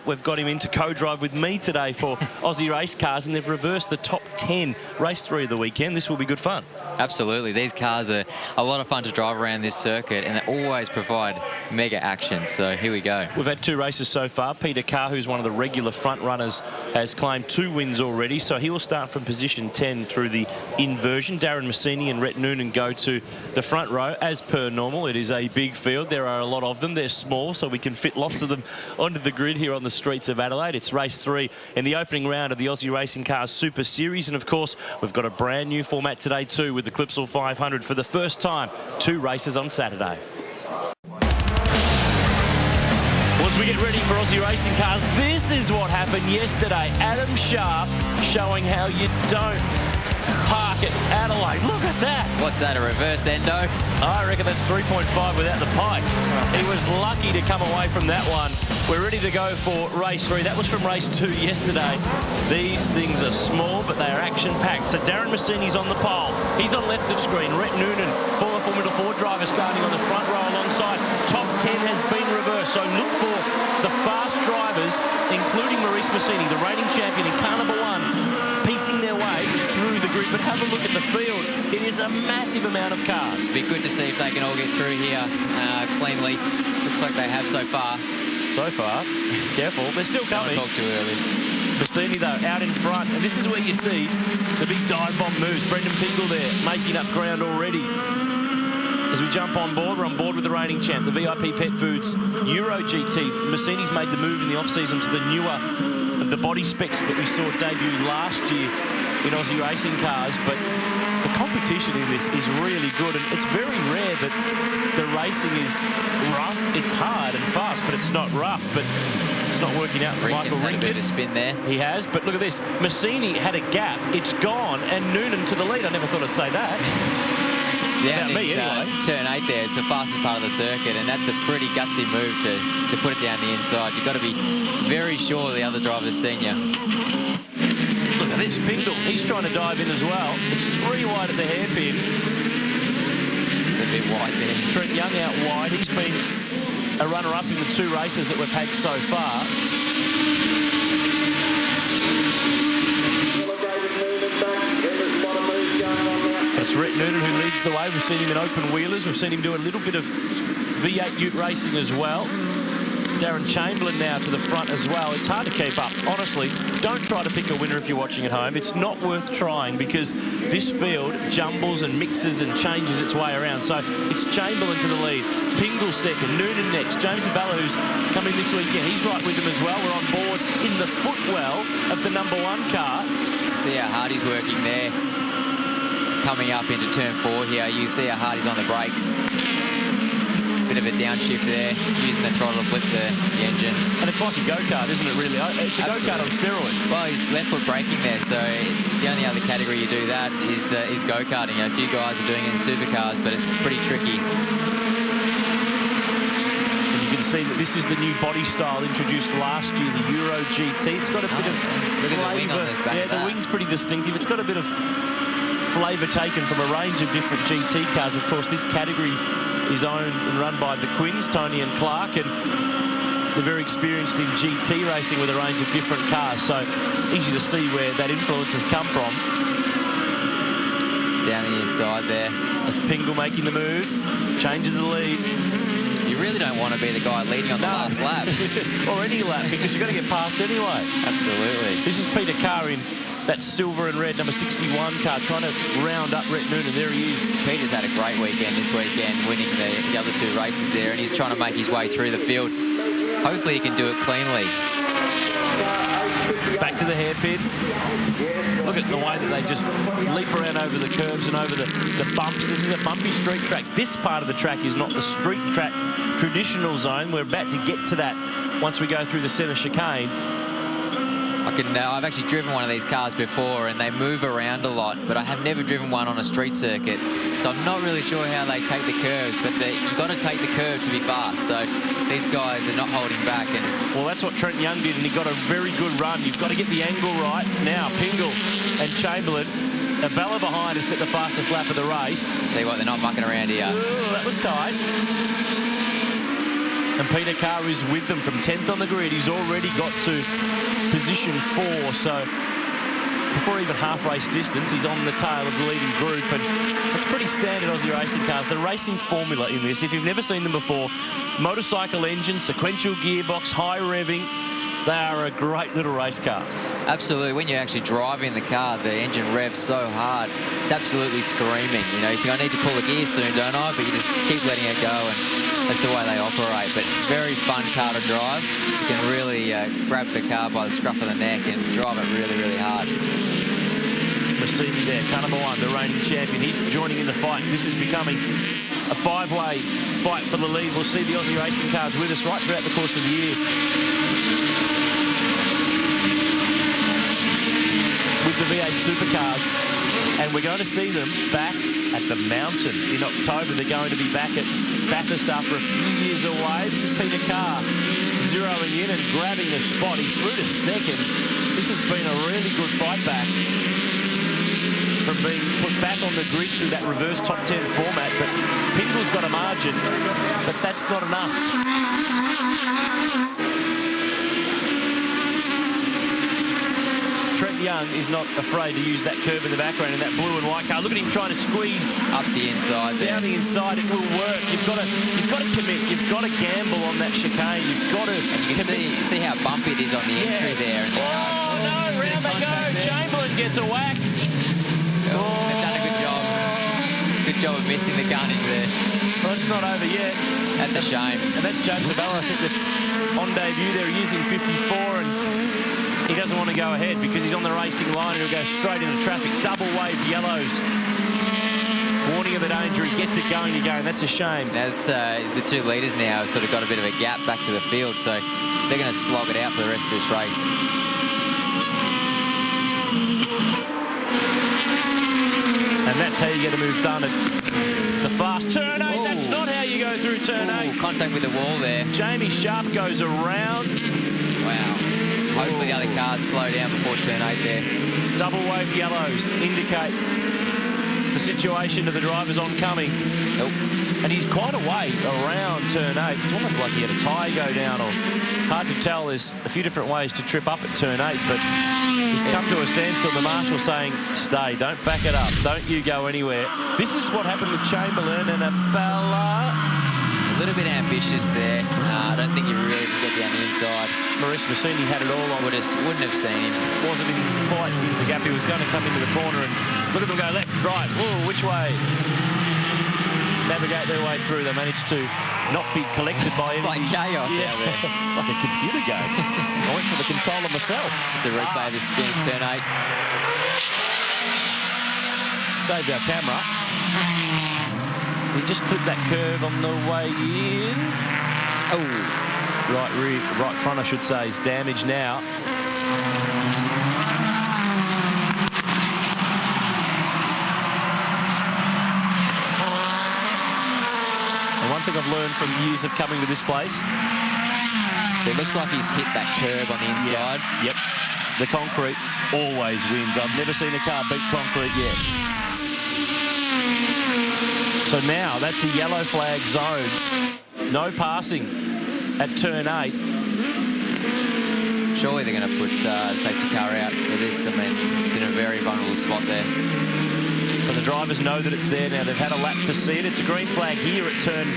but we've got him into co-drive with me today for Aussie race cars, and they've reversed the top 10 race 3 of the weekend. This will be good fun. Absolutely. These cars are a lot of fun to drive around this circuit, and they always provide mega action. So here we go. We've had 2 races so far. Peter Carr, who's one of the regular front runners, has claimed 2 wins already, so he will start from position 10 through the inversion. Darren Massini and Rhett Noonan go to the front row. As per normal, it is a big field. There are a lot of them. They're small, so we can fit lots of them onto the grid here on the streets of Adelaide. It's race 3 in the opening round of the Aussie Racing Cars Super Series, and of course we've got a brand new format today too, with the Clipsal 500 for the first time. 2 races on Saturday. Well, as we get ready for Aussie Racing Cars, this is what happened yesterday. Adam Sharp showing how you don't park at Adelaide. Look at that. What's that, a reverse endo? I reckon that's 3.5 without the pike. He was lucky to come away from that one. We're ready to go for race 3. That was from race 2 yesterday. These things are small, but they are action-packed. So Darren Massini's on the pole. He's on left of screen. Rhett Noonan, former Formula 4 driver, starting on the front row alongside. Top 10 has been reversed, so look for the fast drivers, including Maurice Massini, the reigning champion in car number 1, piecing their way through the grid. But have a look at the field. It is a massive amount of cars. It'd be good to see if they can all get through here cleanly. Looks like they have so far. So far. Careful. They're still coming. Don't talk too early. Massini, though, out in front. And this is where you see the big dive bomb moves. Brendan Pingle there, making up ground already. As we jump on board, we're on board with the reigning champ, the VIP Pet Foods Euro GT. Massini's made the move in the off-season to the newer of the body specs that we saw debut last year in Aussie racing cars. But the competition in this is really good, and it's very rare that the racing is rough. It's hard and fast, but it's not rough. But it's not working out for Michael Rinkin. Had a bit of spin there. He has, but look at this. Massini had a gap. It's gone, and Noonan to the lead. I never thought I'd say that. Yeah, me anyway. Turn 8 there. It's the fastest part of the circuit, and that's a pretty gutsy move to put it down the inside. You've got to be very sure the other driver's seen you. Look at this, Pingle. He's trying to dive in as well. It's 3 wide at the hairpin. A bit wide there. Trent Young out wide. He's been a runner-up in the 2 races that we've had so far. It's Rhett Noonan who leads the way. We've seen him in open wheelers. We've seen him do a little bit of V8 ute racing as well. Darren Chamberlain now to the front as well. It's hard to keep up. Honestly, don't try to pick a winner if you're watching at home. It's not worth trying, because this field jumbles and mixes and changes its way around. So it's Chamberlain to the lead. Pingle second. Noonan next. James Abella, who's coming this weekend, he's right with them as well. We're on board in the footwell of the number 1 car. See how Hardy's working there. Coming up into turn 4 here, you see how Hardy's on the brakes. Bit of a downshift there, using the throttle to flip the engine. And it's like a go-kart, isn't it, really? It's a go-kart on steroids. Well, he's left foot braking there, so the only other category you do that is go-karting. A few guys are doing it in supercars, but it's pretty tricky. And you can see that this is the new body style introduced last year, the Euro GT. It's got a bit of look at the wing on the back. Yeah, the wing's pretty distinctive. It's got a bit of flavour taken from a range of different GT cars. Of course, this category is owned and run by the Quins, Tony and Clark, and they're very experienced in GT racing with a range of different cars, so easy to see where that influence has come from. Down the inside there. That's Pingle making the move, changing the lead. You really don't want to be the guy leading on the last lap. Or any lap, because you've got to get past anyway. Absolutely. This is Peter Carr in that silver and red number 61 car, trying to round up Rhett Noonan. There he is. Peter's had a great weekend this weekend, winning the other 2 races there, and he's trying to make his way through the field. Hopefully he can do it cleanly. Back to the hairpin. Look at the way that they just leap around over the curbs and over the bumps. This is a bumpy street track. This part of the track is not the street track traditional zone. We're about to get to that once we go through the centre chicane. I've actually driven one of these cars before, and they move around a lot, but I have never driven one on a street circuit, so I'm not really sure how they take the curves, but you've got to take the curve to be fast, so these guys are not holding back. And well, that's what Trent Young did, and he got a very good run. You've got to get the angle right. Now, Pingle and Chamberlain, Abella behind has set the fastest lap of the race. Tell you what, they're not mucking around here. Ooh, that was tight. And Peter Carr is with them from 10th on the grid. He's already got to position 4, so before even half race distance, he's on the tail of the leading group, and it's pretty standard Aussie racing cars. The racing formula in this, if you've never seen them before, motorcycle engine, sequential gearbox, high revving, they are a great little race car. Absolutely. When you're actually driving the car, the engine revs so hard, it's absolutely screaming. You know, you think, I need to pull a gear soon, don't I? But you just keep letting it go, and that's the way they operate. But very fun car to drive. You can really grab the car by the scruff of the neck and drive it really, really hard. Massini there, car number 1, the reigning champion. He's joining in the fight. This is becoming a 5-way fight for the lead. We'll see the Aussie racing cars with us right throughout the course of the year. With the V8 supercars, and we're going to see them back at the Mountain in October. They're going to be back at Bathurst after a few years away. This is Peter Carr zeroing in and grabbing a spot. He's through to 2nd. This has been a really good fight back from being put back on the grid through that reverse top 10 format, but Pingle's got a margin, but that's not enough. Trent Young is not afraid to use that curb in the background in that blue and white car. Look at him trying to squeeze up the inside, down the inside. It will work. You've got to commit. You've got to gamble on that chicane. You've got to. And you can see how bumpy it is on the entry there. And no! Round they go. Chamberlain gets a whack. They've done a good job. Good job of missing the carnage there. Well, it's not over yet. That's a shame. And that's James Abella, I think, that's on debut there. He is in 54, and he doesn't want to go ahead because he's on the racing line and he'll go straight into traffic. Double wave yellows. Warning of the danger. He gets it going again. That's a shame. That's the 2 leaders now have sort of got a bit of a gap back to the field, so they're going to slog it out for the rest of this race. And that's how you get a move done at the fast turn 8. Ooh. That's not how you go through turn 8. Contact with the wall there. Jamie Sharp goes around. Wow. Hopefully the other cars slow down before turn 8 there. Double wave yellows indicate the situation of the drivers oncoming. Nope. And he's quite a way around turn 8. It's almost like he had a tyre go down, or hard to tell. There's a few different ways to trip up at turn 8, but he's come to a standstill. The marshal saying, stay, don't back it up, don't you go anywhere. This is what happened with Chamberlain and Abella. A little bit ambitious there. I don't think you really can get down the inside. Maurice Massini had it all on. Wouldn't have seen him. Wasn't quite in the gap. He was going to come into the corner, and look at them go left, right. Whoa, which way? Navigate their way through. They managed to not be collected by anything. It's like chaos out there. It's like a computer game. I went for the controller myself. It's a replay of the spin turn 8. Saved our camera. He just clipped that curve on the way in. Oh. Right rear, right front, I should say, is damaged now. And one thing I've learned from years of coming to this place, it looks like he's hit that curve on the inside. Yep. The concrete always wins. I've never seen a car beat concrete yet. So now that's a yellow flag zone. No passing at turn 8. Surely they're going to put safety car out for this. I mean, it's in a very vulnerable spot there. But the drivers know that it's there now. They've had a lap to see it. It's a green flag here at turn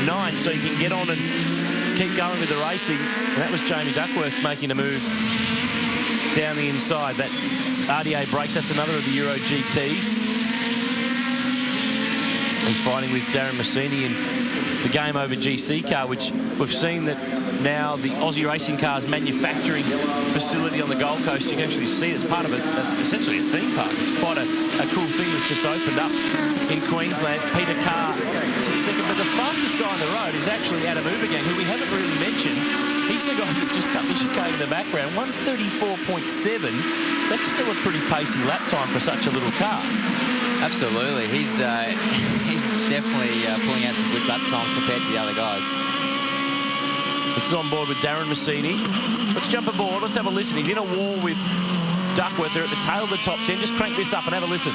9, so you can get on and keep going with the racing. And that was Jamie Duckworth making a move down the inside. That RDA brakes, that's another of the Euro GTs. He's fighting with Darren Massini in the Game Over GC car, which we've seen that now the Aussie Racing Cars manufacturing facility on the Gold Coast. You can actually see it's part of essentially a theme park. It's quite a cool thing that's just opened up in Queensland. Peter Carr sits second, but the fastest guy on the road is actually Adam Ubergang, who we haven't really mentioned. He's the guy that just cut the chicane in the background. 1:34.7. That's still a pretty pacey lap time for such a little car. Absolutely. He's definitely pulling out some good lap times compared to the other guys. This is on board with Darren Massini. Let's jump aboard. Let's have a listen. He's in a wall with Duckworth. They're at the tail of the top 10. Just crank this up and have a listen.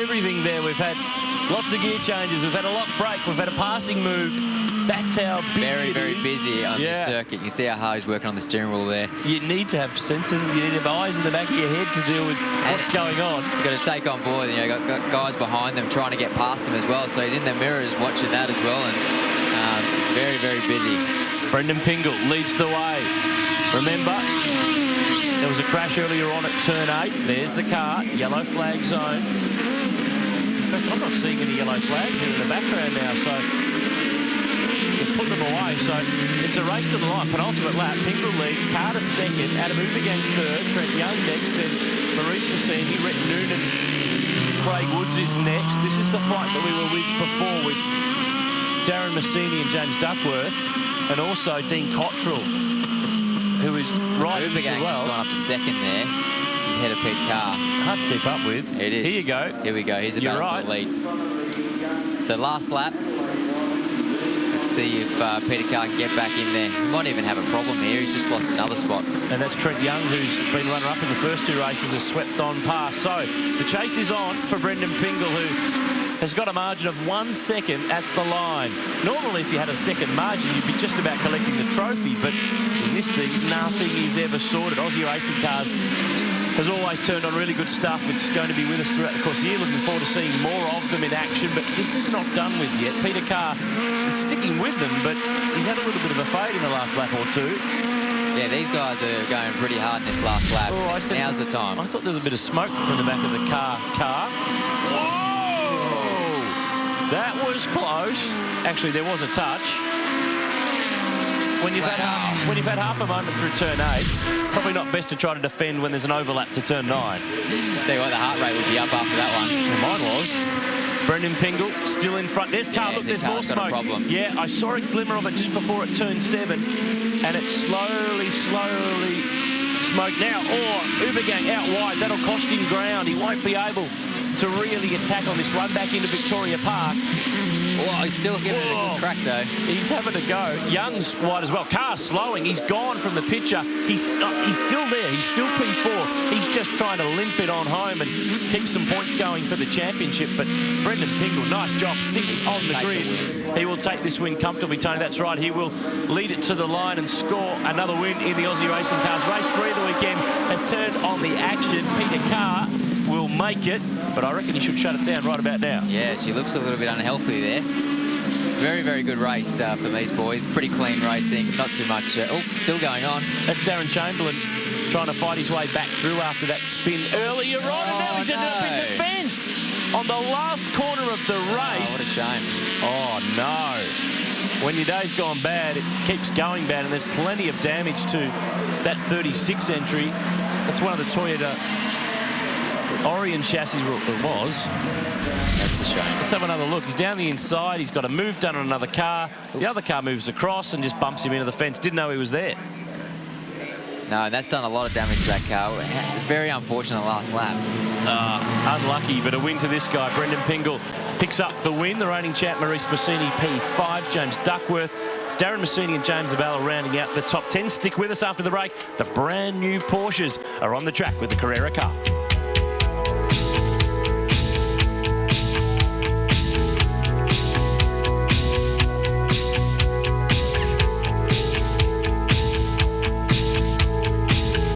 everything there. We've had lots of gear changes. We've had a lock brake. We've had a passing move. That's how busy very, it very is. busy on this circuit. You see how hard he's working on the steering wheel there. You need to have sensors and you need to have eyes in the back of your head to deal with what's going on. You've got to take on board, you know, got guys behind them trying to get past them as well. So he's in the mirrors watching that as well, and very, very busy. Brendan Pingle leads the way. Remember, there was a crash earlier on at turn 8. There's the car, yellow flag zone. In fact, I'm not seeing any yellow flags in the background now, so they've put them away. So it's a race to the line. Penultimate lap. Pingle leads, Carter second, Adam Ubergang third, Trent Young next, then Maurice Massini, Rhett Noonan, Craig Woods is next. This is the fight that we were with before with Darren Massini and James Duckworth, and also Dean Cottrell, who is riding as well. Just gone up to second there. He's ahead of Pete Carr. Hard to keep up with. It is. Here you go. Here we go. Here's a battle for the lead. So last lap. Let's see if Peter Carr can get back in there. He might even have a problem here. He's just lost another spot. And that's Trent Young, who's been runner-up in the first 2 races, has swept on past. So the chase is on for Brendan Pingle, who has got a margin of 1 second at the line. Normally, if you had a second margin, you'd be just about collecting the trophy, but in this thing, nothing is ever sorted. Aussie Racing Cars has always turned on really good stuff. It's going to be with us throughout the course of the year. Looking forward to seeing more of them in action, but this is not done with yet. Peter Carr is sticking with them, but he's had a little bit of a fade in the last lap or two. Yeah, these guys are going pretty hard in this last lap. Oh, now's the time. I thought there was a bit of smoke from the back of the car. Whoa! That was close. Actually, there was a touch. When you've had half a moment through turn 8, probably not best to try to defend when there's an overlap to turn 9. Tell you what, the heart rate would be up after that one. Mine was. Brendan Pingle still in front. There's Carr. Look, there's more smoke. Yeah, I saw a glimmer of it just before it turned 7, and it slowly smoked. Now, Ubergang out wide. That'll cost him ground. He won't be able to really attack on this run back into Victoria Park. Oh, he's still giving it a good crack, though. He's having a go. Young's wide as well. Carr's slowing. He's gone from the picture. He's still there. He's still P4. He's just trying to limp it on home and keep some points going for the championship. But Brendan Pingle, nice job. 6th on the grid. He will take this win comfortably, Tony. That's right. He will lead it to the line and score another win in the Aussie Racing Cars. Race 3 of the weekend has turned on the action. Peter Carr will make it, but I reckon he should shut it down right about now. Yeah, she looks a little bit unhealthy there. Very, very good race for these boys. Pretty clean racing, not too much. Still going on. That's Darren Chamberlain trying to fight his way back through after that spin earlier on, and now he's ended up in the fence on the last corner of the race. Oh, what a shame. Oh, no. When your day's gone bad, it keeps going bad, and there's plenty of damage to that 36 entry. That's one of the Toyota Orion chassis, it was. That's a shame. Let's have another look. He's down the inside. He's got a move done on another car. Oops. The other car moves across and just bumps him into the fence. Didn't know he was there. No, that's done a lot of damage to that car. Very unfortunate last lap. Unlucky, but a win to this guy. Brendan Pingle picks up the win. The reigning champ, Maurice Massini, P5. James Duckworth, Darren Massini and James Zabala rounding out the top 10. Stick with us after the break. The brand new Porsches are on the track with the Carrera car.